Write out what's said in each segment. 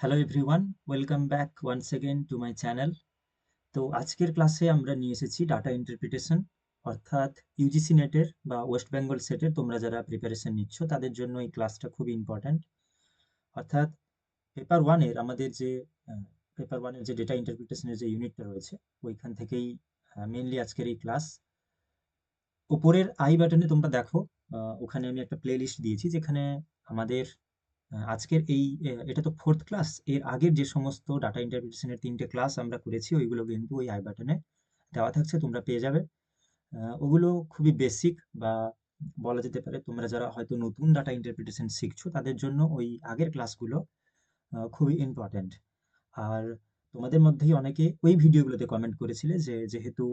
Hello everyone, welcome back once again to my channel. তো আজকের ক্লাসে আমরা নিয়ে এসেছি ডাটা ইন্টারপ্রিটেশন, অর্থাৎ ইউজিসি নেটের বা ওয়েস্ট বেঙ্গল সেটের তোমরা যারা প্রিপারেশন নিচ্ছ তাদের জন্য এই ক্লাসটা খুবই ইম্পর্ট্যান্ট। অর্থাৎ পেপার ওয়ানের আমাদের যে পেপার ওয়ানের যে ডেটা ইন্টারপ্রিটেশনের যে ইউনিটটা রয়েছে ওইখান থেকেই মেনলি আজকের এই ক্লাস। উপরের আই বাটনে তোমরা দেখো, ওখানে আমি একটা প্লে লিস্ট দিয়েছি যেখানে আমাদের আজকের এটা তো ফোর্থ ক্লাস। এর আগের যে সমস্ত ডাটা ইন্টারপ্রিটেশনের 3টে ক্লাস আমরা করেছি ওইগুলো কিন্তু ওই আই বাটনে দেওয়া থাকছে, তোমরা পেয়ে যাবে। ওগুলো খুবই বেসিক, বা বলা যেতে পারে তোমরা যারা হয়তো নতুন ডাটা ইন্টারপ্রিটেশন শিখছো তাদের জন্য ওই আগের ক্লাসগুলো খুবই ইম্পর্ট্যান্ট। আর তোমাদের মধ্যেই অনেকে ওই ভিডিওগুলোতে কমেন্ট করেছিলে যে যেহেতু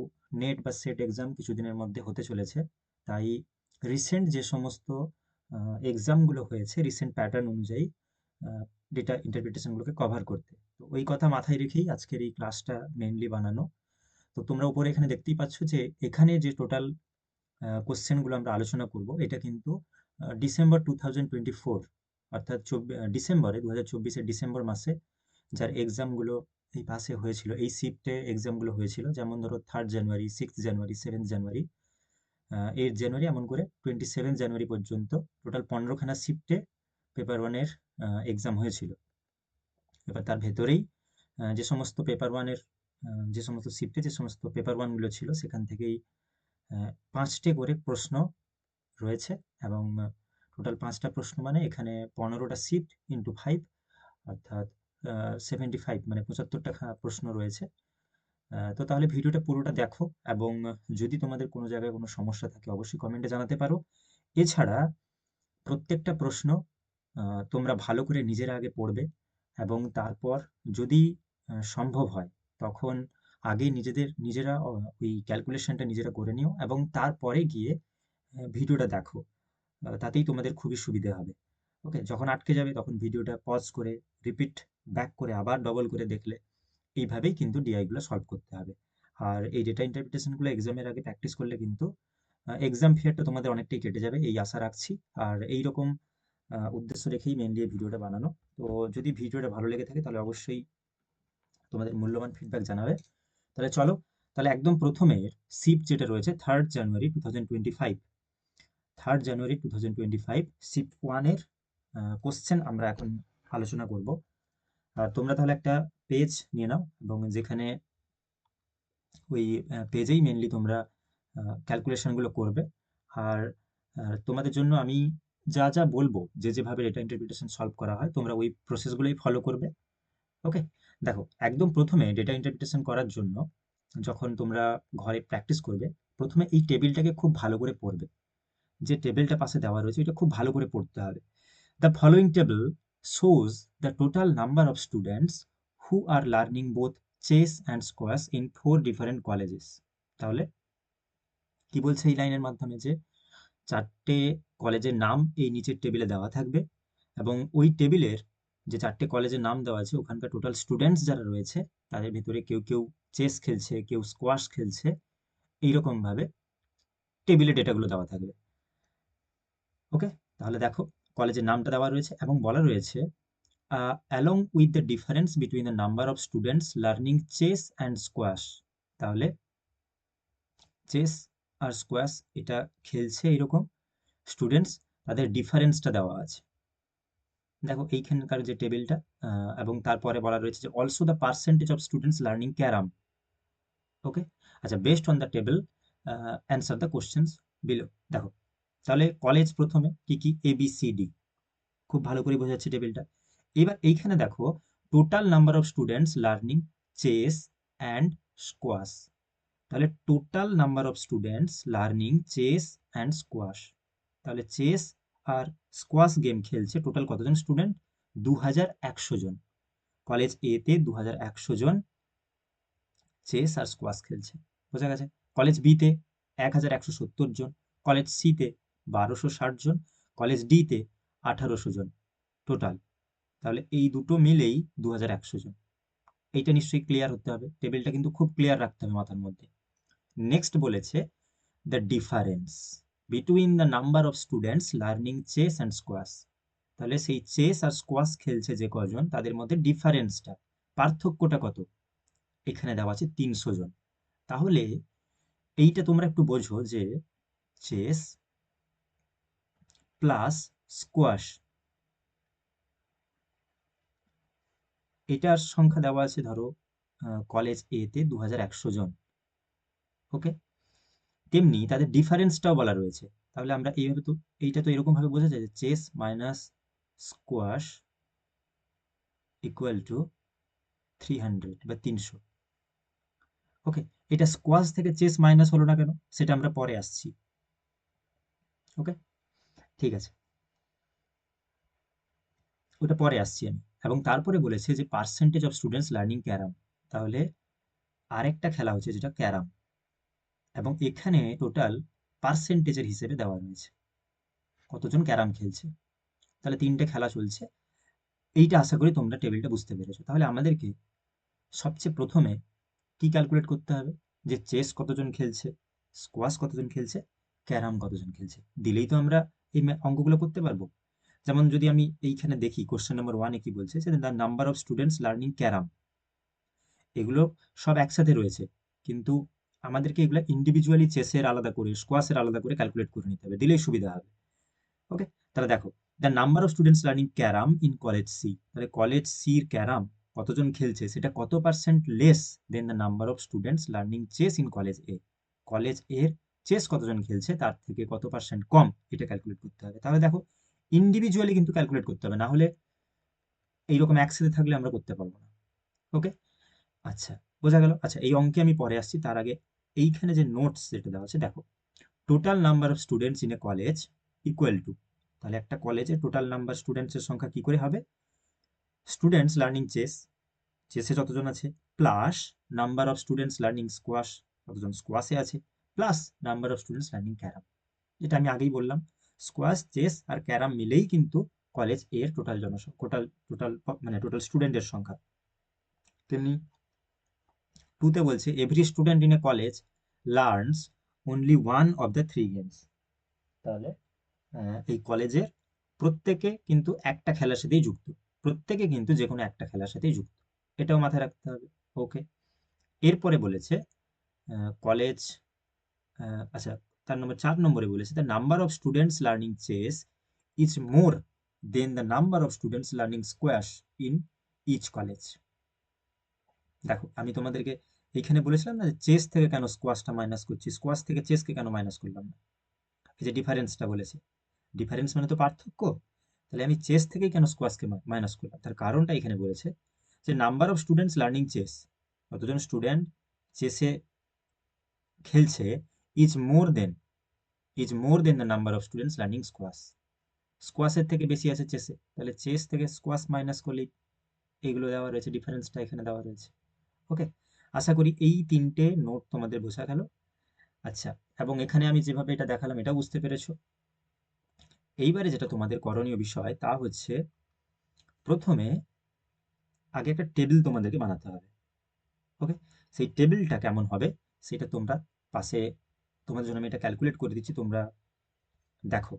নেট বা সেট এক্সাম কিছুদিনের মধ্যে হতে চলেছে, তাই রিসেন্ট যে সমস্ত এক্সামগুলো হয়েছে রিসেন্ট প্যাটার্ন অনুযায়ী ডেটা ইন্টারপ্রিটেশনগুলোকে কভার করতে। তো ওই কথা মাথায় রেখেই আজকের এই ক্লাসটা মেইনলি বানানো। তো তোমরা উপরে এখানে দেখতেই পাচ্ছ যে এখানে যে টোটাল কোশ্চেনগুলো আমরা আলোচনা করব এটা কিন্তু ডিসেম্বর 2024, অর্থাৎ ডিসেম্বরে 2024-এর ডিসেম্বর মাসে যার এক্সামগুলো এই পাশে হয়েছিল, এই শিফটে এক্সামগুলো হয়েছিল, যেমন ধরো 3rd জানুয়ারি, 6th জানুয়ারি, 7th জানুয়ারি, 8th জানুয়ারি, এমন করে 27 জানুয়ারি পর্যন্ত টোটাল 15খানা শিফটে পেপার ওয়ানের এক্সাম হয়েছিল। এবার তার ভেতরেই যে সমস্ত পেপার ওয়ানের যে সমস্ত শিফটে যে সমস্ত পেপার ওয়ানগুলো ছিল সেখান থেকেই 5টে করে প্রশ্ন রয়েছে, এবং টোটাল 5টা প্রশ্ন মানে এখানে 15টা শিফট ইন্টু 5, অর্থাৎ 75, মানে 75টা প্রশ্ন রয়েছে। তো তাহলে ভিডিওটা পুরোটা দেখো, এবং যদি তোমাদের কোনো জায়গায় কোনো সমস্যা থাকে অবশ্যই কমেন্টে জানাতে পারো। এছাড়া প্রত্যেকটা প্রশ্ন তোমরা ভালো করে নিজেরা আগে পড়বে, এবং তারপর যদি সম্ভব হয় তখন আগে নিজেরা ওই ক্যালকুলেশনটা নিজেরা করে নিও, এবং তারপরে গিয়ে ভিডিওটা দেখো। তাতেই তোমাদের খুবই সুবিধে হবে। ওকে, যখন আটকে যাবে তখন ভিডিওটা পজ করে রিপিট ব্যাক করে আবার ডবল করে দেখলে এইভাবেই কিন্তু ডিআইগুলো সলভ করতে হবে। আর এই ডেটা ইন্টারপ্রিটেশনগুলো এক্সামের আগে প্র্যাকটিস করলে কিন্তু এক্সাম ফিয়ারটা তোমাদের অনেকটাই কেটে যাবে, এই আশা রাখছি। আর এইরকম উদ্দেশ্য রেখেই মেনলি এই ভিডিওটা বানানো। তো যদি ভিডিওটা ভালো লেগে থাকে তাহলে অবশ্যই তোমাদের মূল্যবান ফিডব্যাক জানাবে। তাহলে চলো, তাহলে একদম প্রথমে শিফট যেটা রয়েছে 3rd জানুয়ারি 2025, 3rd জানুয়ারি 2025 শিফট ওয়ানের কোশ্চেন আমরা এখন আলোচনা করব। আর তোমরা তাহলে একটা পেজ নিয়ে নাও, এবং যেখানে ওই পেজেই মেনলি তোমরা ক্যালকুলেশনগুলো করবে। আর তোমাদের জন্য আমি যা যা বলবো, যেভাবে ডেটা ইন্টারপ্রিটেশন সলভ করা হয় তোমরা ওই প্রসেসগুলোই ফলো করবে। ওকে, দেখো একদম প্রথমে ডেটা ইন্টারপ্রিটেশন করার জন্য যখন তোমরা ঘরে প্র্যাকটিস করবে, প্রথমে এই টেবিলটাকে খুব ভালো করে পড়বে। যে টেবিলটা পাশে দেওয়া রয়েছে এটা খুব ভালো করে পড়তে হবে। The following table shows the total number of students who are learning both chess and squash in 4 different colleges। তাহলে কি বলছে এই লাইনের মাধ্যমে, যে 4টে কলেজের নাম এই নিচের টেবিলে দেওয়া থাকবে, এবং ওই টেবিলের যে 4টে কলেজের নাম দেওয়া আছে ওখানকার টোটাল স্টুডেন্টস যারা রয়েছে তাদের ভিতরে কেউ কেউ চেস খেলছে, কেউ স্কোয়াশ খেলছে, এইরকম ভাবে টেবিলে ডেটাগুলো দেওয়া থাকবে। ওকে, তাহলে দেখো কলেজের নামটা দেওয়া রয়েছে এবং বলা রয়েছে along with the difference between the number of students learning chess and squash। তাহলে চেস আর স্কোয়াশ এটা খেলছে এরকম স্টুডেন্টস, তাদের ডিফারেন্সটা দেওয়া আছে দেখো এইখানকার যে টেবিলটা। এবং তারপরে বলা রয়েছে যে also the percentage of students learning carrom. Okay, আচ্ছা, based on the table answer the questions below. দেখো তাহলে কলেজ প্রথমে কি কি, ABCD, খুব ভালো করে বোঝাচ্ছে টেবিলটা। এবার এইখানে দেখো total number of students learning chess and squash. তাহলে total number of students learning chess and squash, তাহলে চেস আর স্কোয়াশ গেম খেলছে টোটাল কতজন স্টুডেন্ট? 2100 জন। কলেজ এতে 2100 জন চেস আর স্কোয়াশ খেলছে, বোঝা গেছে। কলেজ বিতে 1170 জন, কলেজ সিতে 1260 জন, কলেজ ডিতে 1800 জন টোটাল। তাহলে এই দুটো মিলেই 2100 জন। এইটা নিশ্চয়ই ক্লিয়ার হতে হবে, টেবিলটা কিন্তু খুব ক্লিয়ার রাখতে হবে মাথার মধ্যে। নেক্সট বলেছে the difference between the number of students learning chess and squash. তাহলে সেই চেস আর স্কোয়াশ খেলছে যে কজন, তাদের মধ্যে ডিফারেন্সটা, পার্থক্যটা কত, এখানে দেওয়া আছে 300 জন। তাহলে এইটা তোমরা একটু বোঝো যে চেস প্লাস স্কোয়াশ, এটার সংখ্যা দেওয়া আছে ধরো কলেজ এ তে 2100 জন। ওকে, তেমনি তাদের ডিফারেন্সটাও বলা রয়েছে। তাহলে আমরা এইভাবে তো, এইটা তো এরকম ভাবে বোঝা যায় যে chess minus squash equal to 300 বা 300। ওকে, এটা স্কোয়াশ থেকে চেস মাইনাস হলো না কেন, সেটা আমরা পরে আসছি। ওকে, ঠিক আছে, ওটা পরে আসছি আমি। এবং তারপরে বলেছে যে percentage of students learning carrom. তাহলে আরেকটা খেলা হচ্ছে যেটা ক্যারাম, এবং এখানে টোটাল পার্সেন্টেজের হিসেবে দেওয়া রয়েছে কতজন ক্যারাম খেলছে। তাহলে 3টে খেলা চলছে। এইটা আশা করি তোমরা টেবিলটা বুঝতে পেরেছো। তাহলে আমাদেরকে সবচেয়ে প্রথমে কি ক্যালকুলেট করতে হবে, যে চেস কতজন খেলছে, স্কোয়াশ কতজন খেলছে, ক্যারাম কতজন খেলছে, দিলেই তো আমরা এই অঙ্কগুলো করতে পারবো। যেমন যদি আমি এইখানে দেখি কোশ্চেন নাম্বার 1-এ কি বলছে, যে the number of students learning carrom, এগুলো সব একসাথে রয়েছে, কিন্তু আমাদেরকে এগুলো ইন্ডিভিজুয়ালি চেসের আলাদা করে, স্কোয়াশের আলাদা করে ক্যালকুলেট করে নিতে হবে, দিলেই সুবিধা হবে। ওকে, তাহলে দেখো, the number of students learning carrom in college C, তাহলে কলেজ সির ক্যারাম কতজন খেলছে সেটা কত percent less than the number of students learning chess in college A, college এর চেস কতজন খেলছে তার থেকে কত পার্সেন্ট কম, এটা ক্যালকুলেট করতে হবে। তাহলে দেখো, ইন্ডিভিজুয়ালি কিন্তু ক্যালকুলেট করতে হবে, না হলে এইরকম একসাথে থাকলে আমরা করতে পারবো না। ওকে, আচ্ছা, বোঝা গেল। আচ্ছা, এই অঙ্কে আমি পরে আসছি, তার আগে এইখানে যে নোটস যেটা দেওয়া আছে দেখো, total number of students in a college equal to, তাহলে একটা কলেজে টোটাল নাম্বার স্টুডেন্টসের সংখ্যা কি করে হবে, স্টুডেন্টস লার্নিং চেস, চেসে যতজন আছে, plus number of students learning squash, কতজন স্কোয়াশে আছে, plus number of students learning carrom. যেটা আমি আগেই বললাম, স্কোয়াশ, চেস আর ক্যারাম মিলেই কিন্তু কলেজ এর টোটাল জনসংখ্যা, টোটাল টোটাল মানে টোটাল স্টুডেন্টের সংখ্যা। তেমনি 2-তে বলছে every student in a college learns only one of the three games. তাহলে এই কলেজের প্রত্যেকে কিন্তু একটা খেলার সাথেই যুক্ত, প্রত্যেকে কিন্তু যে কোনো একটা খেলার সাথেই যুক্ত, এটাও মাথায় রাখতে হবে। ওকে, এরপরে বলেছে কলেজ, আচ্ছা, তার নম্বর 4 নম্বরে বলেছে the number of students learning chess is more than the number of students learning squash in each college. দেখো, আমি তোমাদেরকে এইখানে বলেছিলাম না যে চেস থেকে কেন স্কোয়াশটা মাইনাস করছি, স্কোয়াশ থেকে চেসকে কেন মাইনাস করলাম না, এই যে ডিফারেন্সটা বলেছে, ডিফারেন্স মানে তো পার্থক্য, তাহলে আমি চেস থেকেই কেন স্কোয়াশকে মাইনাস করলাম, তার কারণটা এখানে বলেছে যে number of students learning chess, কতজন স্টুডেন্ট চেসে খেলছে, is more than, is more than the number of students learning squash, স্কোয়াশের থেকে বেশি আছে চেসে, তাহলে চেস থেকে স্কোয়াশ মাইনাস করলেই এইগুলো দেওয়া রয়েছে, ডিফারেন্সটা এখানে দেওয়া রয়েছে। ওকে, আশা করি এই 3টে নোট তোমাদের বোঝা গেল। আচ্ছা, এবং এখানে আমি যেভাবে এটা দেখালাম এটা বুঝতে পেরেছো। এইবারে যেটা তোমাদের করণীয় বিষয় তা হচ্ছে, প্রথমে আগে একটা টেবিল তোমাদেরকে বানাতে হবে। ওকে, সেই টেবিলটা কেমন হবে সেটা তোমরা পাশে, তোমাদের জন্য আমি এটা ক্যালকুলেট করে দিচ্ছি, তোমরা দেখো।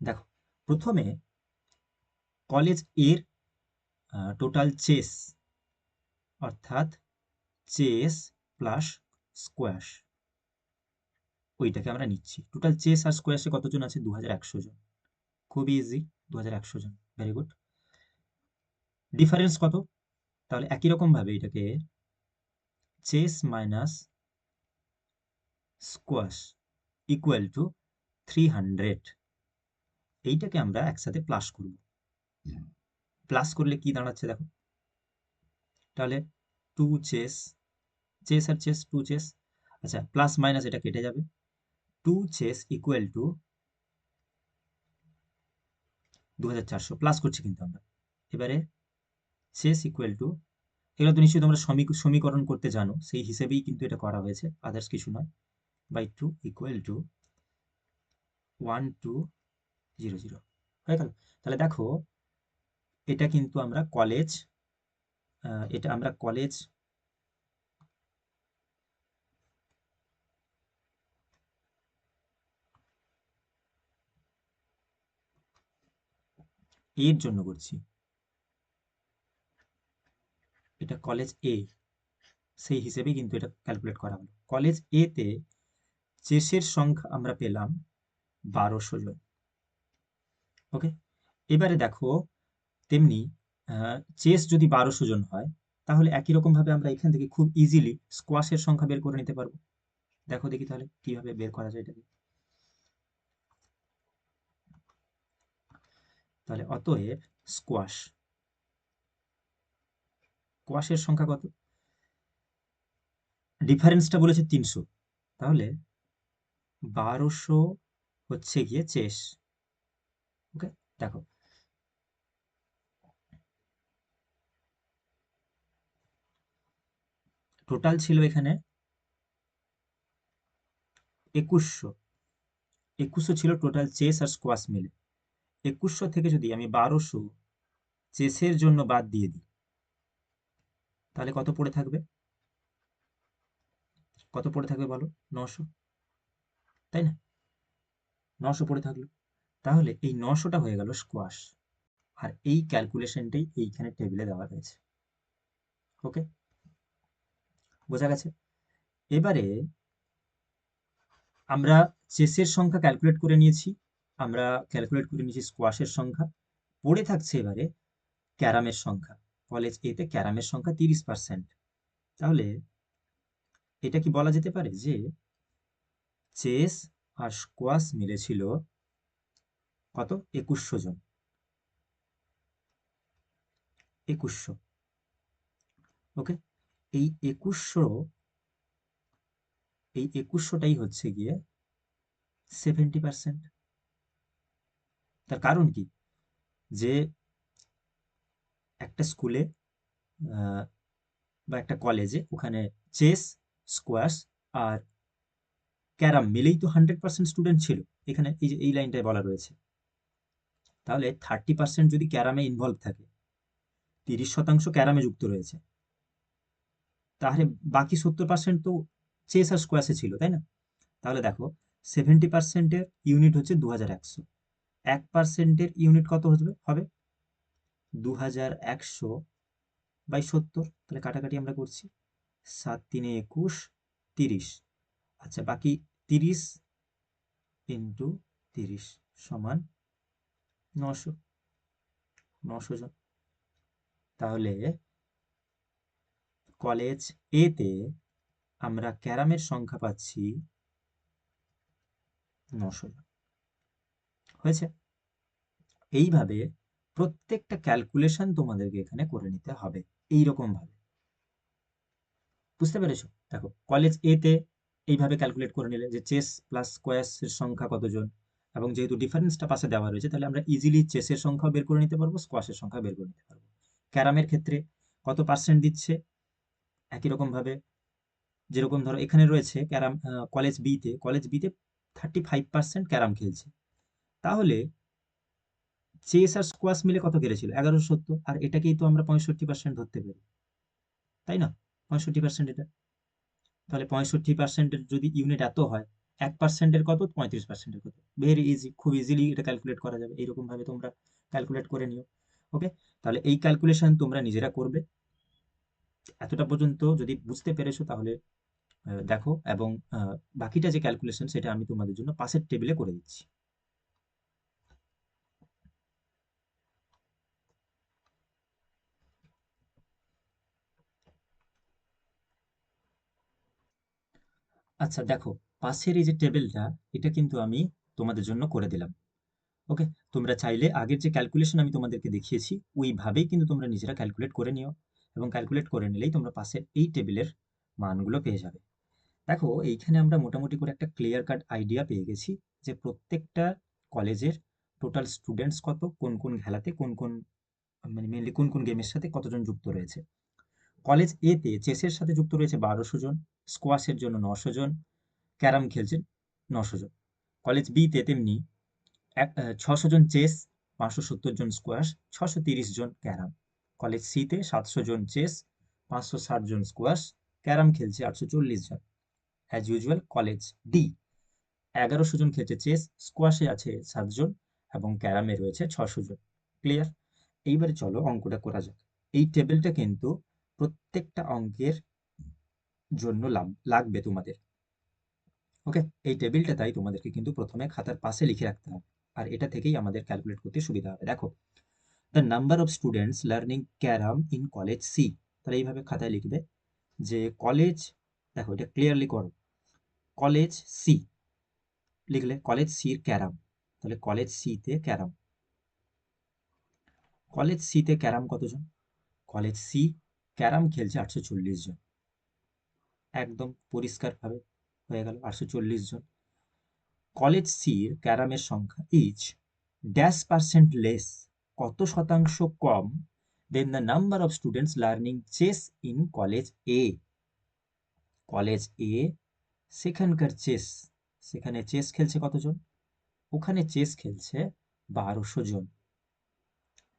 দেখো, প্রথমে কলেজ এর টোটাল চেস, অর্থাৎ চেস প্লাস স্কোয়াশ, ওইটাকে আমরা নিচ্ছি। টোটাল চেস আর স্কোয়াশে কতজন আছে, 2100 জন, খুবই ইজি, 2100 জন, ভেরি গুড। ডিফারেন্স কত, তাহলে একই রকম ভাবে এটাকে chess minus squash equal to 300, এইটাকে আমরা একসাথে প্লাস করব। প্লাস করলে কি দাঁড়াচ্ছে দেখো, তাহলে 2 চেস, চেস আর চেস 2 চেস, আচ্ছা, প্লাস মাইনাস এটা কেটে যাবে, 2 চেস ইকুয়াল টু 2400, প্লাস করছি কিন্তু আমরা এবারে, চেস ইকুয়াল টু, এগুলো তো নিশ্চয়ই তোমরা সমীকরণ করতে জানো, সেই হিসেবেই কিন্তু এটা করা হয়েছে, আদার্স কিছু নয়, বাই 2 ইকুয়াল টু 1200 হয়ে গেল। তাহলে দেখো, এটা কিন্তু আমরা কলেজ, এটা আমরা কলেজ এর জন্য করছি, এটা কলেজ এ, সেই হিসেবে কিন্তু এটা ক্যালকুলেট করা হলো। কলেজ এ তে চেসের সংখ্যা আমরা পেলাম 1200 জন। ওকে, এবারে দেখো তেমনি চেস যদি 1200 জন হয়, তাহলে একই রকম ভাবে আমরা এখান থেকে খুব ইজিলি স্কোয়াশের সংখ্যা বের করে নিতে পারবো। দেখো দেখি তাহলে কিভাবে বের করা যায় এটাকে। তাহলে অতএব স্কোয়াশের সংখ্যা কত? ডিফারেন্সটা বলেছে 300, তাহলে 1200 হচ্ছে গিয়ে চেস। ওকে, দেখো টোটাল ছিল এখানে 2100, 2100 ছিল টোটাল চেস আর স্কোয়াশ মিলে। 2100 থেকে যদি আমি 1200 চেসের জন্য বাদ দিয়ে দিই, তাহলে কত পড়ে থাকবে? কত পড়ে থাকবে বলো? 900, তাই না? 900 পড়ে থাকলো। তাহলে এই 900টা হয়ে গেল স্কোয়াশ, আর এই ক্যালকুলেশনটাই এইখানে টেবিলে দেওয়া রয়েছে। ওকে, বোঝা গেছে? এবারে আমরা চেসের সংখ্যা ক্যালকুলেট করে নিয়েছি, আমরা ক্যালকুলেট করে নিয়েছি স্কোয়াশের সংখ্যা। পড়ে থাকছে এবারে ক্যারামের সংখ্যা। কলেজ এতে ক্যারামের সংখ্যা 30%। তাহলে এটা কি বলা যেতে পারে যে চেস আর স্কোয়াশ মিলেছিল কত? 2100 জন। 2100। ওকে, এই 2100টাই হচ্ছে গিয়ে 70%। তার কারণ কি? যে একটা স্কুলে বা একটা কলেজে ওখানে চেস, স্কোয়াশ আর ক্যারাম মিলেই তো 100% স্টুডেন্ট ছিল। এখানে এই যে এই লাইনটায় বলা রয়েছে। তাহলে 30% যদি ক্যারামে ইনভলভ থাকে, 30% ক্যারামে যুক্ত রয়েছে, তাহলে বাকি 70% তো চেস আর স্কোয়াশে ছিল, তাই না? তাহলে দেখো 70%-এর ইউনিট হচ্ছে 2100, 1%-এর ইউনিট কত হবে? 2100 বাই 70। তাহলে কাটাকাটি আমরা করছি, 7 3 21, 30। আচ্ছা, বাকি 30 ইন্টু 30 সমান 900, 900 জন। তাহলে কলেজ এ তে আমরা ক্যারামের সংখ্যা পাচ্ছি 900 জন। হয়েছে? এইভাবে প্রত্যেকটা ক্যালকুলেশন তোমাদেরকে এখানে করে নিতে হবে এইরকম ভাবে। বুঝতে পেরেছো? দেখো কলেজ এ তে এইভাবে ক্যালকুলেট করে নিলে যে চেস প্লাস স্কোয়াশের সংখ্যা কতজন, এবং যেহেতু ডিফারেন্সটা পাশে দেওয়া রয়েছে, তাহলে আমরা ইজিলি চেসের সংখ্যা বের করে নিতে পারবো, স্কোয়াশের সংখ্যা বের করে নিতে পারবো। ক্যারামের ক্ষেত্রে কত পার্সেন্ট দিচ্ছে, একই রকম ভাবে যেরকম ধরো এখানে রয়েছে ক্যারাম, কলেজ বিতে 35% ক্যারাম খেলছে, তাহলে চেস আর স্কোয়াশ মিলে কত কেড়েছিল? 1170। আর এটাকেই তো আমরা 65% ধরতে পারি, তাই না? 65% এটা। তাহলে 65%-এর যদি ইউনিট এত হয়, 1%-এর কত? 35%-এর কত? ভেরি ইজি, খুব ইজিলি এটা ক্যালকুলেট করা যাবে। এইরকম ভাবে তোমরা ক্যালকুলেট করে নিও। ওকে, তাহলে এই ক্যালকুলেশন তোমরা নিজেরা করবে। এতটা পর্যন্ত যদি বুঝতে পেরেছো, তাহলে দেখো, এবং বাকিটা যে ক্যালকুলেশন সেটা আমি তোমাদের জন্য পাশের টেবিলে করে দিচ্ছি। আচ্ছা দেখো, পাশের এই যে টেবিলটা, এটা কিন্তু আমি তোমাদের জন্য করে দিলাম। ওকে, তোমরা চাইলে আগের যে ক্যালকুলেশন আমি তোমাদেরকে দেখিয়েছি ওইভাবেই কিন্তু তোমরা নিজেরা ক্যালকুলেট করে নিও, এবং ক্যালকুলেট করে নিলেই তোমরা পাশের এই টেবিলের মানগুলো পেয়ে যাবে। দেখো এইখানে আমরা মোটামুটি করে একটা ক্লিয়ার কাট আইডিয়া পেয়ে গেছি যে প্রত্যেকটা কলেজের টোটাল স্টুডেন্টস কত, কোন কোন খেলাতে কোন কোন, মানে মেনলি কোন কোন গেমের সাথে কতজন যুক্ত রয়েছে। কলেজ এ তে চেসের সাথে যুক্ত রয়েছে 1200 জন, স্কোয়াশের জন্য 900 জন, ক্যারাম খেলছেন 900 জন। কলেজ বি তে তেমনি 600 জন চেস, 570 জন স্কোয়াশ, 630 জন ক্যারাম। কলেজ সি তে 700 জন চেস, 560 জন স্কোয়াশ, ক্যারাম খেলছে 840 জন। অ্যাজ ইউজুয়াল কলেজ ডি 1100 জন খেলছে চেস, স্কোয়াশে আছে 7 জন, এবং ক্যারামে রয়েছে 600 জন। ক্লিয়ার? এইবারে চলো অঙ্কটা করা যাক। এই টেবিলটা কিন্তু প্রত্যেকটা অঙ্কের জন্য লাগবে তোমাদের। ওকে, এই টেবিলটা তাই তোমাদেরকে কিন্তু প্রথমে খাতার পাশে লিখে রাখতে হবে, আর এটা থেকেই আমাদের ক্যালকুলেট করতে সুবিধা হবে। দেখো, the number of students learning carrom in college C. তাহলে এইভাবে খাতায় লিখবে যে কলেজ, দেখো এটা ক্লিয়ারলি করো, কলেজ সি লিখলে কলেজ সির ক্যারাম, তাহলে কলেজ সিতে ক্যারাম, কলেজ সিতে ক্যারাম কতজন? কলেজ সি ক্যারাম খেলছে 840 জন, একদম পরিষ্কারভাবে হয়ে গেল 840 জন। কলেজ সির ক্যারামের সংখ্যা ইজ ড্যাশ পার্সেন্ট লেস, কত শতাংশ কম, then the number of students learning chess in college A. College A সেখানকার চেস, সেখানে চেস খেলছে কতজন? ওখানে চেস খেলছে 1200 জন।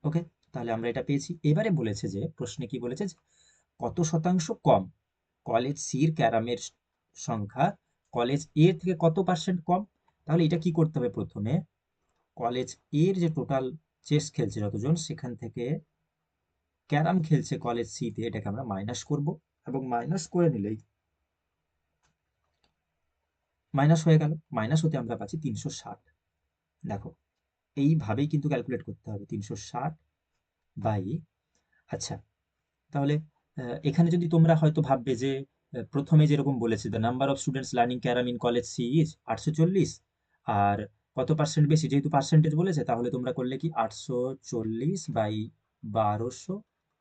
ওকে, তাহলে আমরা এটা পেয়েছি। এবারে বলেছে যে প্রশ্নে কি বলেছে, কত শতাংশ কম, কলেজ সির ক্যারামের সংখ্যা কলেজ এর থেকে কত পার্সেন্ট কম। তাহলে এটা কি করতে হবে, প্রথমে কলেজ এর যে টোটাল চেস খেলছে যতজন, সেখান থেকে ক্যারাম খেলছে কলেজ সিতে, এটাকে আমরা মাইনাস করব, এবং মাইনাস করে নিলেই মাইনাস হয়ে গেল। মাইনাস হতে আমরা পাচ্ছি 360। দেখো, এইভাবেই কিন্তু ক্যালকুলেট করতে হবে, 360 বাই, আচ্ছা তাহলে এখানে যদি তোমরা হয়তো ভাববে যে প্রথমে যেরকম বলেছে the number of students learning carrom in college C is 840, আর কত পার্সেন্ট বেশি, যেহেতু পার্সেন্টেজ বলেছে তাহলে তোমরা করলে কি 840 বাই 1200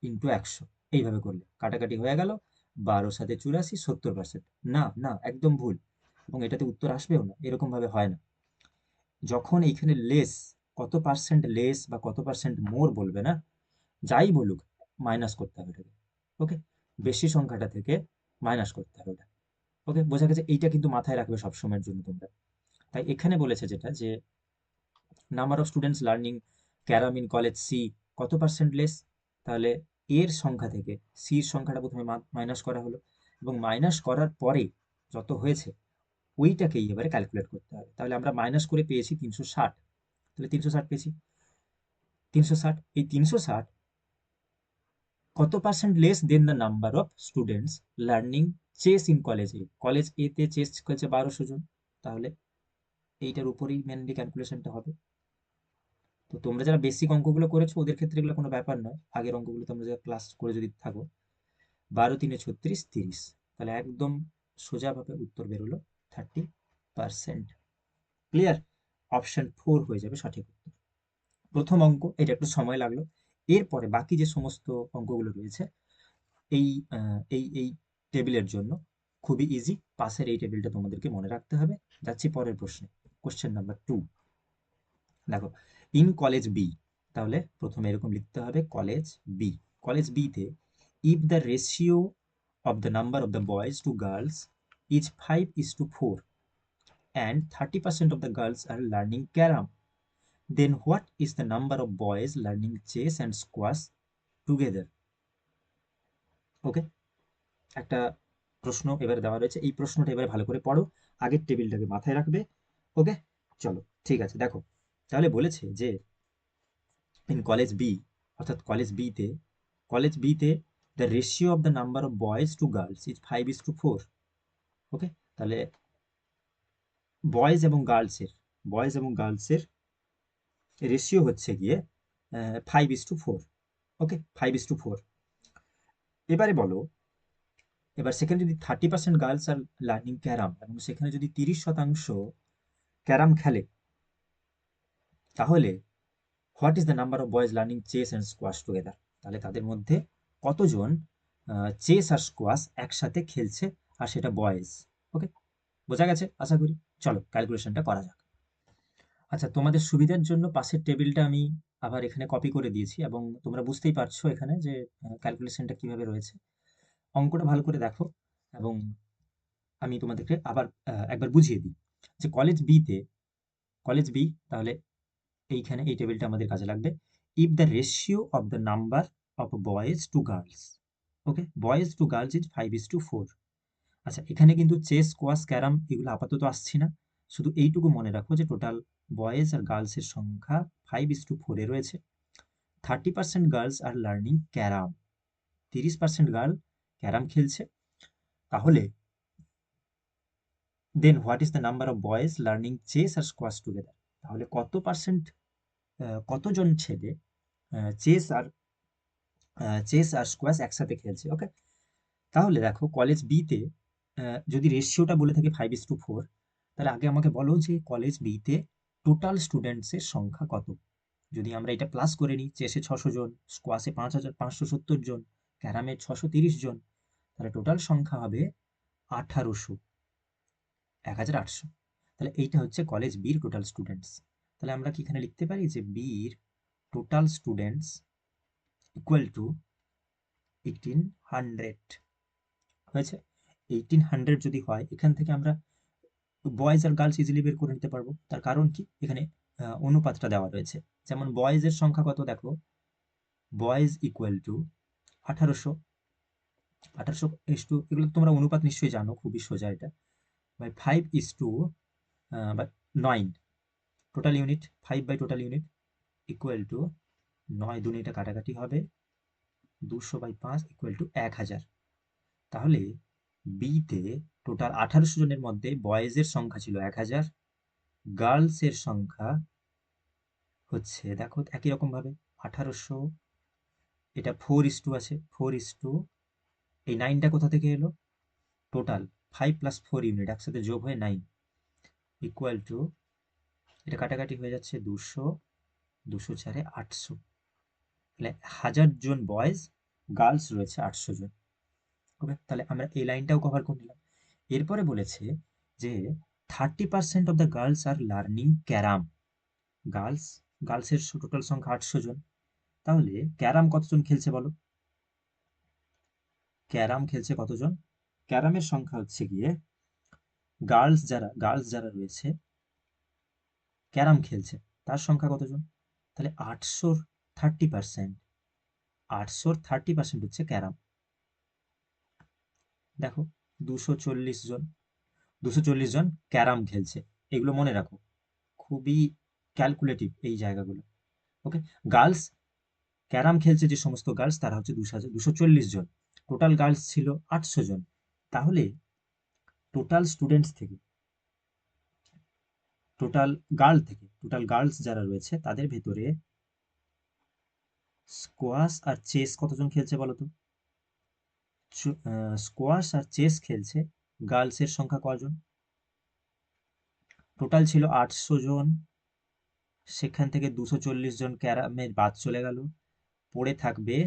ইন্টু 100, এইভাবে করলে কাটাকাটি হয়ে গেল, 12 সাথে 84, 70%। না না, একদম ভুল, এবং এটাতে উত্তর আসবেও না, এরকম ভাবে হয় না। যখন এইখানে লেস, কত পার্সেন্ট লেস বা কত পার্সেন্ট মোর বলবে না, যাই বলুক মাইনাস করতে হবে এটাকে। ওকে, বেশি সংখ্যাটা থেকে মাইনাস করতে হবে ওটা। ওকে, বোঝা গেছে? এইটা কিন্তু মাথায় রাখবে সবসময়ের জন্য তোমরা। তাই এখানে বলেছে যেটা, যে number of students learning carrom in college C কত পার্সেন্ট লেস, তাহলে এর সংখ্যা থেকে সির সংখ্যাটা প্রথমে মাইনাস করা হলো, এবং মাইনাস করার পরে যত হয়েছে ওইটাকেই এবারে ক্যালকুলেট করতে হবে। তাহলে আমরা মাইনাস করে পেয়েছি 360, তাহলে 360 পেয়েছি, 360, এই 360 কত percent less than the number of students learning chess in college A. College A তে চেস খেলছে 1200 জন, তাহলে এইটার উপরেই মেনলি ক্যালকুলেশনটা হবে। তো তোমরা যারা বেসিক অঙ্কগুলো করেছো ওদের ক্ষেত্রে এগুলো কোনো ব্যাপার নয়, আগের অঙ্কগুলো তোমরা যারা ক্লাস করে যদি থাকো, 12 3 36, 30, তাহলে একদম সোজাভাবে উত্তর বেরোলো 30%। ক্লিয়ার? অপশন 4 হয়ে যাবে সঠিক উত্তর। প্রথম অঙ্ক এটা একটু সময় লাগলো, এরপরে বাকি যে সমস্ত অঙ্কগুলো রয়েছে এই এই টেবিলের জন্য খুবই ইজি। পাশের এই টেবিলটা তোমাদেরকে মনে রাখতে হবে। যাচ্ছি পরের প্রশ্নে, কোশ্চেন নাম্বার 2। দেখো, ইন কলেজ বি, তাহলে প্রথমে এরকম লিখতে হবে কলেজ বি। কলেজ বি তে if the ratio of the number of the boys to girls is 5:4 and 30% of the girls are learning carom, then what is the number of boys learning chess and squash together? ওকে, একটা প্রশ্ন এবারে দেওয়া রয়েছে, এই প্রশ্নটা এবারে ভালো করে পড়ো, আগের টেবিলটাকে মাথায় রাখবে। ওকে, চলো ঠিক আছে। দেখো, তাহলে বলেছে যে ইন কলেজ বি, অর্থাৎ কলেজ বিতে the ratio of the number of boys to girls is 5:4। Okay, তাহলে বয়েজ এবং গার্লসের রেশিও হচ্ছে গিয়ে 5:4। ওকে, 5:4। এবারে বলো, এবার সেখানে যদি 30% গার্লস আর লার্নিং ক্যারাম, এবং সেখানে যদি 30% ক্যারাম খেলে, তাহলে what is the number of boys learning chess and squash together, তাহলে তাদের মধ্যে কতজন চেস আর স্কোয়াশ একসাথে খেলছে, আর সেটা বয়েজ। ওকে, বোঝা গেছে আশা করি। চলো ক্যালকুলেশনটা করা যাক। আচ্ছা, তোমাদের সুবিধার জন্য পাশের টেবিলটা আমি আবার এখানে কপি করে দিয়েছি, এবং তোমরা বুঝতেই পারছো এখানে যে ক্যালকুলেশনটা কিভাবে রয়েছে। অঙ্কটা ভালো করে দেখো, এবং আমি তোমাদেরকে আবার একবার বুঝিয়ে দিই যে কলেজ বি, তাহলে এইখানে এই টেবিলটা আমাদের কাজে লাগবে। If the ratio of the number of boys to girls, okay, boys to girls is 5:4। আচ্ছা, এখানে কিন্তু চেস, স্কোয়াশ, ক্যারাম এগুলো আপাতত আসছে না, শুধু এইটুকু মনে রাখো যে টোটাল বয়েজ আর গার্লসের সংখ্যা 5:4 রয়েছে। 30% girls are learning carrom, 30% girl carrom খেলছে। তাহলে then what is the number of boys learning chess আর স্কোয়াশ টুগেদার, তাহলে কতজন ছেলে চেস আর স্কোয়াশ একসাথে খেলছে। ওকে, তাহলে দেখো কলেজ বিতে যদি রেশিওটা বলে থাকে 5:4, তাহলে আগে আমাকে বলো যে কলেজ বিতে টোটাল স্টুডেন্টসের সংখ্যা কত। যদি আমরা এটা প্লাস করে নিই, চেসে 600 জন, স্কোয়াশে 5,570 জন, ক্যারামে 630 জন, তাহলে টোটাল সংখ্যা হবে 1800। তাহলে এইটা হচ্ছে কলেজ বির টোটাল স্টুডেন্টস। তাহলে আমরা কি এখানে লিখতে পারি যে বির টোটাল স্টুডেন্টস ইকুয়াল টু 1800 হয়েছে। 1800 যদি হয়, এখান থেকে আমরা বয়েজ আর গার্লস ইজিলি বের করে নিতে পারবো। তার কারণ কি, এখানে অনুপাতটা দেওয়া রয়েছে। যেমন বয়েজের সংখ্যা কত দেখো, বয়েজ ইকুয়াল টু 1800, 1800 এগুলো তোমরা অনুপাত নিশ্চয়ই জানো, খুবই সোজা এটা, by 5:9 total unit, 5 by total unit equal to 9 দুনি এটা কাটাকাটি হবে, 200/5 ইকুয়াল টু 1000। তাহলে বিতে টোটাল 1800 জনের মধ্যে বয়েজের সংখ্যা ছিল 1000, গার্লসের সংখ্যা হচ্ছে দেখো একই রকম ভাবে 1800, এটা 4:2 আছে, 4:, এই 9টা কোথা থেকে এলো, টোটাল 5 + 4 ইউনিট একসাথে যোগ হয়ে 9 ইকুয়াল টু, এটা কাটাকাটি হয়ে যাচ্ছে 200, 200 × 800, তাহলে 1000 জন বয়েজ, গার্লস রয়েছে 800 জন। ওকে, তাহলে আমরা এই লাইনটাও কভার করে নিলাম। এরপরে বলেছে যে 30% of the girls are learning carrom, গার্লসের টোটাল সংখ্যা 800 জন। তাহলে ক্যারাম কতজন খেলছে বলো, ক্যারাম খেলছে কতজন, ক্যারামের সংখ্যা হচ্ছে গিয়ে গার্লস যারা রয়েছে ক্যারাম খেলছে তার সংখ্যা কতজন, তাহলে 800-র 30%, 800-র 30% হচ্ছে ক্যারাম। দেখো 240 জন, 240 জন ক্যারাম খেলছে, এগুলো মনে রাখো, খুবই ক্যালকুলেটিভ এই জায়গাগুলো। ওকে, গার্লস ক্যারাম খেলছে যে সমস্ত গার্লস তারা হচ্ছে 240 জন, টোটাল গার্লস ছিল 800 জন। তাহলে টোটাল স্টুডেন্টস থেকে, টোটাল গার্লস যারা রয়েছে তাদের ভেতরে স্কোয়াশ আর চেস কতজন খেলছে বলো তো, স্কোয়াশ আর চেস খেলছে গার্লসের সংখ্যা কজন, টোটাল ছিল 800 জন, সেখান থেকে 240 জন ক্যারামের বাদ চলে গেল, পড়ে থাকবে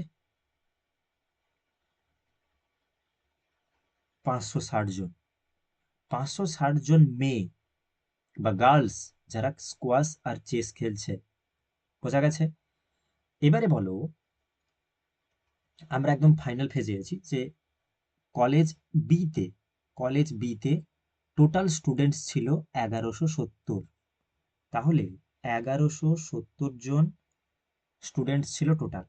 560 জন। 560 জন মেয়ে বা গার্লস যারা স্কোয়াশ আর চেস খেলছে, বোঝা গেছে। এবারে বলো, আমরা একদম ফাইনাল ফেজে আছি যে কলেজ বিতে টোটাল স্টুডেন্টস ছিল 1170। তাহলে 1170 জন স্টুডেন্টস ছিল টোটাল,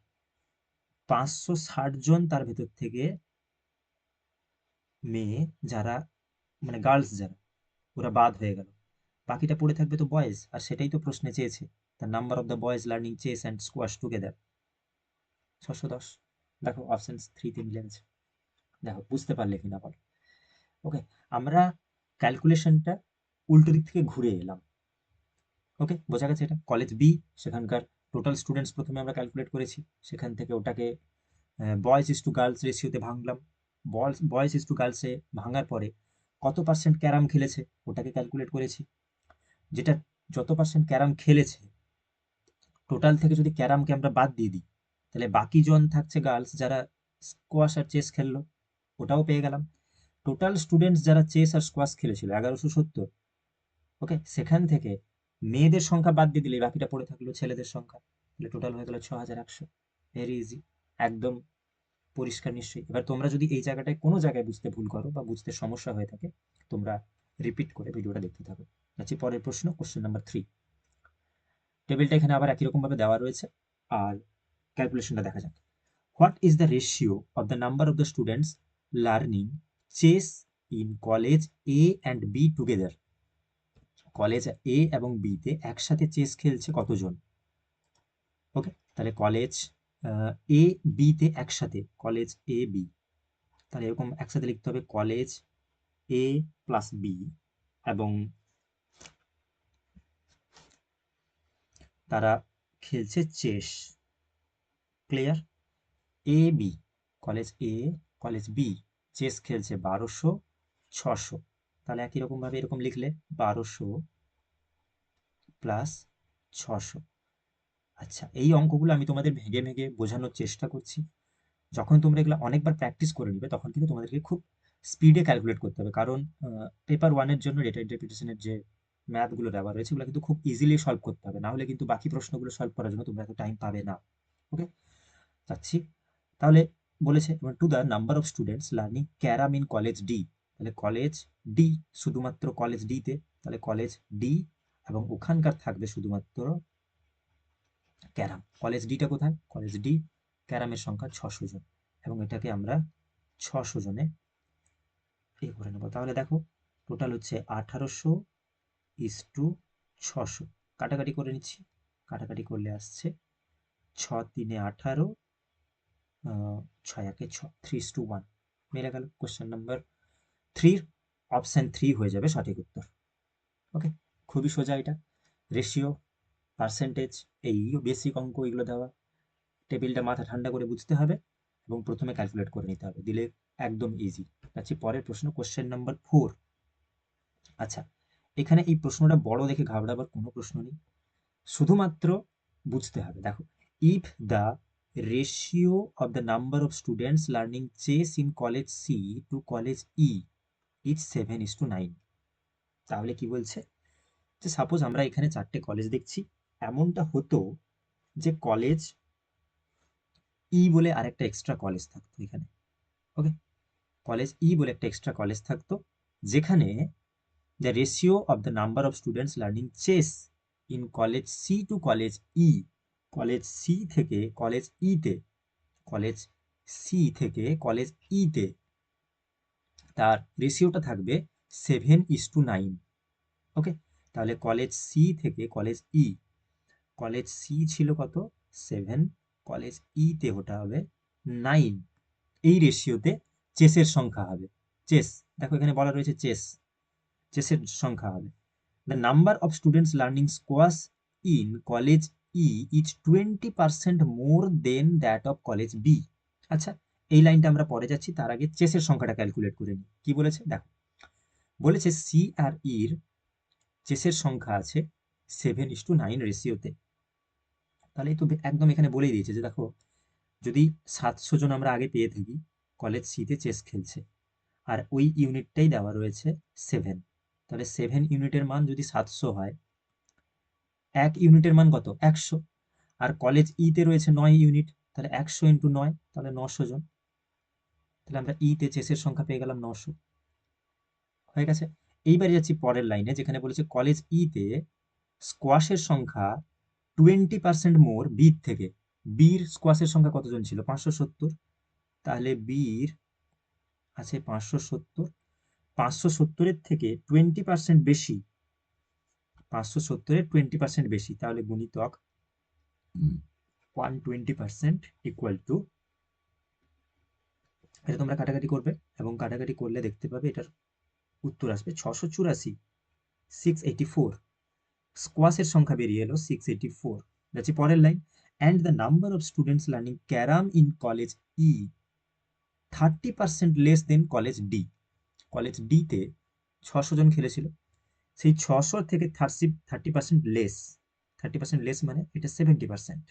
560 জন তার ভেতর থেকে মেয়ে যারা, মানে গার্লস যারা, ওরা বাদ হয়ে গেল, বাকিটা পড়ে থাকবে তো বয়েজ, আর সেটাই তো প্রশ্নে চেয়েছে, the number of the boys learning chess and squash together 610। দেখো অপশন 3-তে মিলে গেছে, দেখো বুঝতে পারলে কিনা বলো। ওকে, আমরা ক্যালকুলেশনটা উল্টো দিক থেকে ঘুরে এলাম। ওকে, বোঝা গেছে এটা কলেজ বি, সেখানকার টোটাল স্টুডেন্টস প্রথমে আমরা ক্যালকুলেট করেছি, সেখান থেকে ওটাকে boys is to girls রেশিওতে ভাঙলাম, boys is to গার্লসে ভাঙার পরে কত পার্সেন্ট ক্যারাম খেলেছে ওটাকে ক্যালকুলেট করেছি, যেটা যত পার্সেন্ট ক্যারাম খেলেছে টোটাল থেকে যদি ক্যারামকে আমরা বাদ দিয়ে দিই, তাহলে বাকি জন থাকছে গার্লস যারা স্কোয়াশ আর চেস খেললো, ওটাও পেয়ে গেলাম। টোটাল স্টুডেন্টস যারা চেস আর স্কোয়াশ খেলেছিল 1170। ওকে, সেখান থেকে মেয়েদের সংখ্যা বাদ দিয়ে দিলে বাকিটা পড়ে থাকলো ছেলেদের সংখ্যা, তাহলে টোটাল হয়ে গেল 6100। ভেরি ইজি, একদম পরিষ্কার নিশ্চয়ই। এবার তোমরা যদি এই জায়গাটায় কোনো জায়গায় বুঝতে ভুল করো বা বুঝতে সমস্যা হয়ে থাকে, তোমরা রিপিট করে ভিডিওটা দেখতে থাকো। আচ্ছা, পরের প্রশ্ন, কোশ্চেন নাম্বার 3। টেবিলটা এখানে আবার একই রকম ভাবে দেওয়া রয়েছে, আর ক্যালকুলেশনটা দেখা যাক। What is the ratio of the number of the students learning chess in college A and B together, college A এবং বি তে একসাথে চেস খেলছে কতজন। ওকে, তাহলে কলেজ এ বিতে একসাথে, কলেজ এ বি, তাহলে এরকম একসাথে লিখতে হবে কলেজ এ প্লাস বি, এবং তারা খেলছে chess. Clear? A B, college A college B chess খেলছে 1200 600, তাহলে একই রকম ভাবে এরকম লিখলে 1200 প্লাস 600। আচ্ছা, এই অঙ্কগুলো আমি তোমাদের ভেঙে ভেঙে বোঝানোর চেষ্টা করছি। যখন তোমরা এগুলো অনেকবার প্র্যাকটিস করে নিবে তখন কিন্তু তোমাদেরকে খুব স্পিডে ক্যালকুলেট করতে হবে, কারণ পেপার ওয়ানের জন্য ডেটা ইন্টারপ্রিটেশনের যে ম্যাথগুলো দেওয়া রয়েছে এগুলো কিন্তু খুব ইজিলি সলভ করতে হবে, না হলে কিন্তু বাকি প্রশ্নগুলো সলভ করার জন্য তোমরা এত টাইম পাবে না। ওকে, যাচ্ছি। তাহলে বলেছে to the number of students learning carrom in college D, তাহলে কলেজ ডি, শুধুমাত্র কলেজ ডিতে, তাহলে কলেজ ডি এবং ওখানকার থাকবে শুধুমাত্র ক্যারাম। কলেজ ডিটা কোথায়? কলেজ ডি, ক্যারামের সংখ্যা 600 জন, এবং এটাকে আমরা 600 জনে করে নেব। তাহলে দেখো টোটাল হচ্ছে 1800 ইস টু 600, কাটাকাটি করে নিচ্ছি, কাটাকাটি করলে আসছে 6 3 18, 6 1 6, 3:1 মিলে গেল। কোশ্চেন নাম্বার 3 অপশন 3 হয়ে যাবে সঠিক উত্তর। ওকে, খুবই সোজা এটা। রেশিও, পার্সেন্টেজ, এই বেসিক অঙ্ক এগুলো দেওয়া, টেবিলটা মাথা ঠান্ডা করে বুঝতে হবে এবং প্রথমে ক্যালকুলেট করে নিতে হবে, দিলে একদম ইজি। যাচ্ছি পরের প্রশ্ন, কোশ্চেন নাম্বার 4। আচ্ছা, এখানে এই প্রশ্নটা বড় দেখে ঘাবড়াবার কোনো প্রশ্ন নেই, শুধুমাত্র বুঝতে হবে। দেখো, if the ratio of the number of students learning chess in college C to college E is 7:9, তাহলে কি বলছে যে সাপোজ আমরা এখানে 4টে কলেজ দেখছি, এমনটা হতো যে কলেজ ই বলে আরেকটা এক্সট্রা কলেজ থাকতো এখানে। ওকে, কলেজ ই বলে একটা এক্সট্রা কলেজ থাকতো, যেখানে the ratio of the number of students learning chess in college C to college E, college C থেকে কলেজ ইতে, কলেজ সি থেকে কলেজ ইতে তার রেশিওটা থাকবে 7:9। ওকে, তাহলে কলেজ সি থেকে কলেজ ই, কলেজ সি ছিল কত? 7, কলেজ ইতে ওটা হবে 9, এই রেশিওতে চেসের সংখ্যা হবে। চেস, দেখো এখানে বলা রয়েছে চেস, চেসের সংখ্যা হবে। The number of students learning squash in college E is 20% more than that of college B. আচ্ছা, এই লাইনটা আমরা পরে যাচ্ছি, তার আগে চেসের সংখ্যাটা ক্যালকুলেট করে নিই। কি বলেছে দেখো, বলেছে সি আর ইর চেসের সংখ্যা আছে 7:9 রেশিওতে। তাহলে তো একদম এখানে বলেই দিয়েছে যে দেখো, যদি 700 জন আমরা আগে পেয়ে থাকি কলেজ সিতে চেস খেলছে, আর ওই ইউনিটটাই দেওয়া রয়েছে 7, তাহলে 7 ইউনিটের মান যদি 700 হয়, এক ইউনিটের মান কত? 100, আর কলেজ ইতে রয়েছে 9 ইউনিট, তাহলে 100 ইন্টু 9, তাহলে 900 জন, তাহলে আমরা ইতে চেসের সংখ্যা পেয়ে গেলাম 900। হয়ে গেছে। এইবারে যাচ্ছি পরের লাইনে, যেখানে বলেছে কলেজ ইতে স্কোয়াশের সংখ্যা 20% মোর বির থেকে। বির স্কোয়াশের সংখ্যা কতজন ছিল? 570, তাহলে বির আছে 570, 570-এর থেকে 20% বেশি, 570-এর 20% বেশি, তাহলে গুণিতক 120% ইকুয়াল টু, এটা তোমরা কাটাকাটি করবে এবং কাটাকাটি করলে দেখতে পাবে এটার উত্তর আসবে 684, 684। স্কোয়াশের সংখ্যা বেরিয়ে এলো 684। যাচ্ছি পরের line, and the number of students learning carrom in college E 30% less than college D. College ডিতে 600 জন খেলেছিল, সেই 600 থেকে 30% লেস, 30% লেস মানে এটা 70%।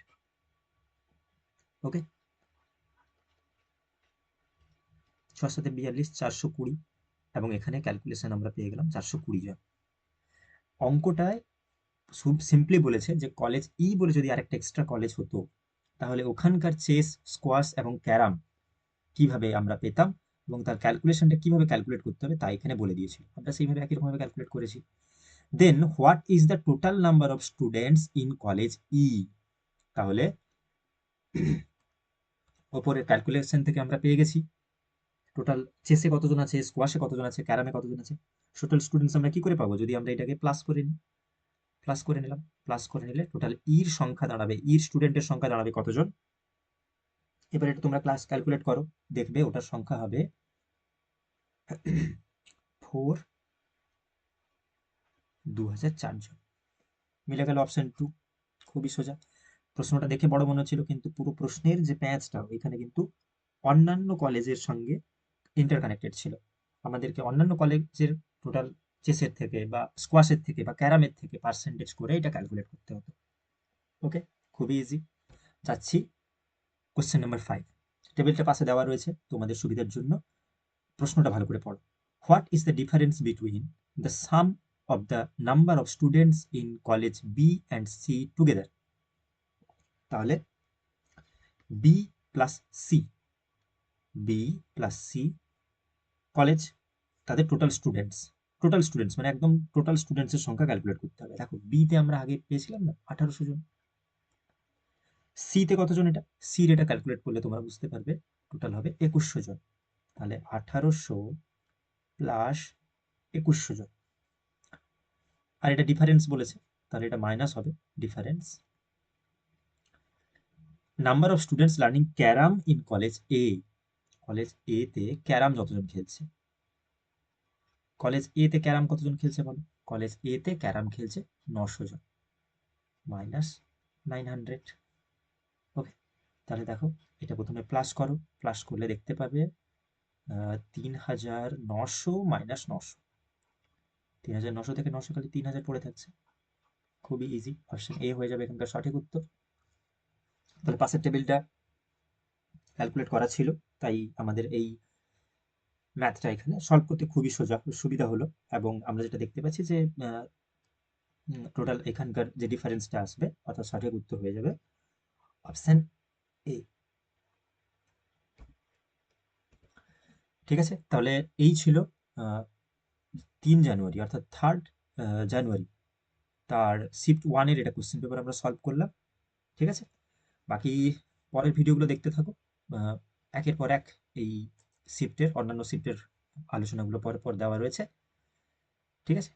ওকে, 6 সাথে 42, 420, এবং এখানে ক্যালকুলেশন আমরা পেয়ে গেলাম 420 জন। অঙ্কটায় খুব সিম্পলি বলেছে যে কলেজ ই বলে যদি আরেকটা এক্সট্রা কলেজ হতো, তাহলে ওখানকার চেস, স্কোয়াশ এবং ক্যারাম কিভাবে আমরা পেতাম এবং তার ক্যালকুলেশনটা কিভাবে ক্যালকুলেট করতে হবে তা এখানে বলে দিয়েছিল, আমরা সেইভাবে একই রকমভাবে ক্যালকুলেট করেছি। Then what is the total number of students in college E, তাহলে ওপরের ক্যালকুলেশন থেকে আমরা পেয়ে গেছি টোটাল চেসে কতজন আছে, স্কোয়াশে কতজন আছে, ক্যারামে কতজন আছে। টোটাল স্টুডেন্টস আমরা কি করে পাবো? যদি আমরা এটাকে প্লাস করে নিই, প্লাস করে নিলাম, প্লাস করে নিলে টোটাল ইর সংখ্যা দাঁড়াবে, ইর স্টুডেন্টের সংখ্যা দাঁড়াবে কতজন। এবার এটা তোমরা ক্লাস ক্যালকুলেট করো, দেখবে ওটার সংখ্যা হবে 2004 জন। মিলে গেল অপশন 2। খুবই সোজা। প্রশ্নটা দেখে বড় মনে হচ্ছিল, কিন্তু পুরো প্রশ্নের যে প্যাঁচটা এখানে কিন্তু অন্যান্য কলেজের সঙ্গে ইন্টারকানেক্টেড ছিল। আমাদেরকে অন্যান্য কলেজের টোটাল চেসের থেকে বা স্কোয়াশের থেকে বা ক্যারামের থেকে পার্সেন্টেজ করে এটা ক্যালকুলেট করতে হতো। ওকে, খুবই ইজি। যাচ্ছি কোশ্চেন নাম্বার 5। টেবিলটা পাশে দেওয়া রয়েছে তোমাদের সুবিধার জন্য। প্রশ্নটা ভালো করে পড়ো। What is the difference between the sum of the number of students in college B and C together? তাহলে B plus C, B plus C college, তাদের টোটাল স্টুডেন্টস মানে একদম টোটাল স্টুডেন্টসের সংখ্যা ক্যালকুলেট করতে হবে। দেখো বিতে আমরা আগে পেয়েছিলাম না 1800 জন, সিতে কতজন, এটা সির এটা ক্যালকুলেট করলে তোমরা বুঝতে পারবে টোটাল হবে 2100 জন। তাহলে 1800 প্লাস 2100 জন, আর এটা ডিফারেন্স বলেছে, তাহলে এটা মাইনাস হবে difference. Number of students learning carrom in college A, college A তে ক্যারাম যতজন খেলছে, কলেজ এ তে ক্যারাম কতজন খেলছে বলো? কলেজ এ তে ক্যারাম খেলছে 900 জন, মাইনাস 900। ওকে, তাহলে দেখো এটা প্রথমে প্লাস করো, প্লাস করলে দেখতে পাবে 3900 মাইনাস 900, 3900 থেকে 900 খালি 3000 পড়ে থাকছে। খুবই ইজি, অপশন এ হয়ে যাবে এখানকার সঠিক উত্তর। তাহলে পাশের টেবিলটা ক্যালকুলেট করা ছিল, তাই আমাদের এই ম্যাথটা এখানে সলভ করতে খুবই সুবিধা হলো। এবং আমরা যেটা দেখতে পাচ্ছি যে টোটাল এখানকার যে ডিফারেন্সটা আসবে অর্থাৎ সঠিক উত্তর হয়ে যাবে অপশন এ। ঠিক আছে, তাহলে এই ছিল 3 জানুয়ারি অর্থাৎ 3rd জানুয়ারি তার শিফট 1-এর এটা কোশ্চেন পেপার আমরা সলভ করলাম। ঠিক আছে, বাকি পরের ভিডিওগুলো দেখতে থাকো। একের পর এক এই শিফটের অন্যান্য শিফটের আলোচনাগুলো পর পর দেওয়া রয়েছে। ঠিক আছে।